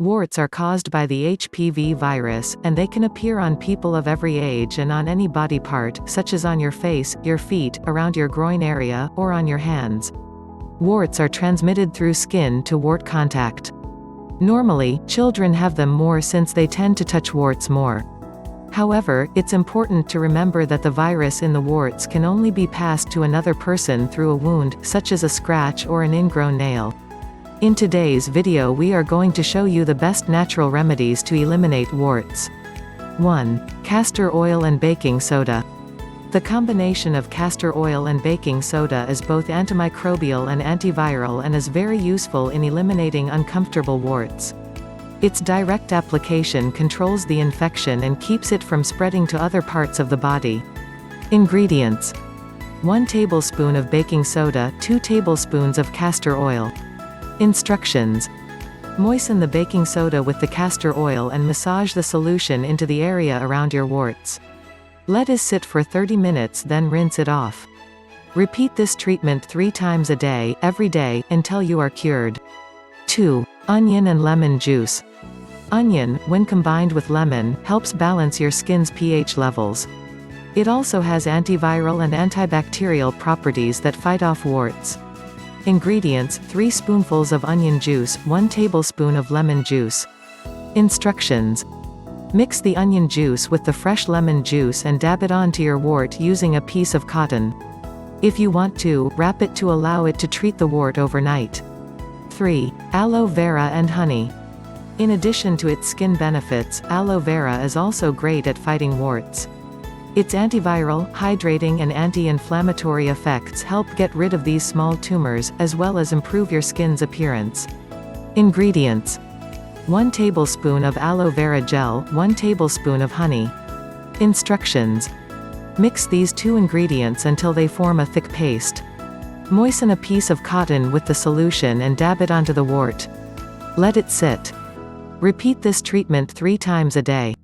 Warts are caused by the HPV virus, and they can appear on people of every age and on any body part, such as on your face, your feet, around your groin area, or on your hands. Warts are transmitted through skin to wart contact. Normally, children have them more since they tend to touch warts more. However, it's important to remember that the virus in the warts can only be passed to another person through a wound, such as a scratch or an ingrown nail. In today's video we are going to show you the best natural remedies to eliminate warts. 1. Castor oil and baking soda. The combination of castor oil and baking soda is both antimicrobial and antiviral and is very useful in eliminating uncomfortable warts. Its direct application controls the infection and keeps it from spreading to other parts of the body. Ingredients: 1 tablespoon of baking soda, 2 tablespoons of castor oil. Instructions: moisten the baking soda with the castor oil and massage the solution into the area around your warts. Let it sit for 30 minutes, then rinse it off. Repeat this treatment 3 times a day, every day, until you are cured. 2. Onion and lemon juice. Onion, when combined with lemon, helps balance your skin's pH levels. It also has antiviral and antibacterial properties that fight off warts. Ingredients: 3 spoonfuls of onion juice, 1 tablespoon of lemon juice. Instructions: mix the onion juice with the fresh lemon juice and dab it onto your wart using a piece of cotton. If you want to, wrap it to allow it to treat the wart overnight. 3. Aloe vera and honey. In addition to its skin benefits, aloe vera is also great at fighting warts. Its antiviral, hydrating and anti-inflammatory effects help get rid of these small tumors, as well as improve your skin's appearance. Ingredients: 1 tablespoon of aloe vera gel, 1 tablespoon of honey. Instructions: mix these 2 ingredients until they form a thick paste. Moisten a piece of cotton with the solution and dab it onto the wart. Let it sit. Repeat this treatment 3 times a day.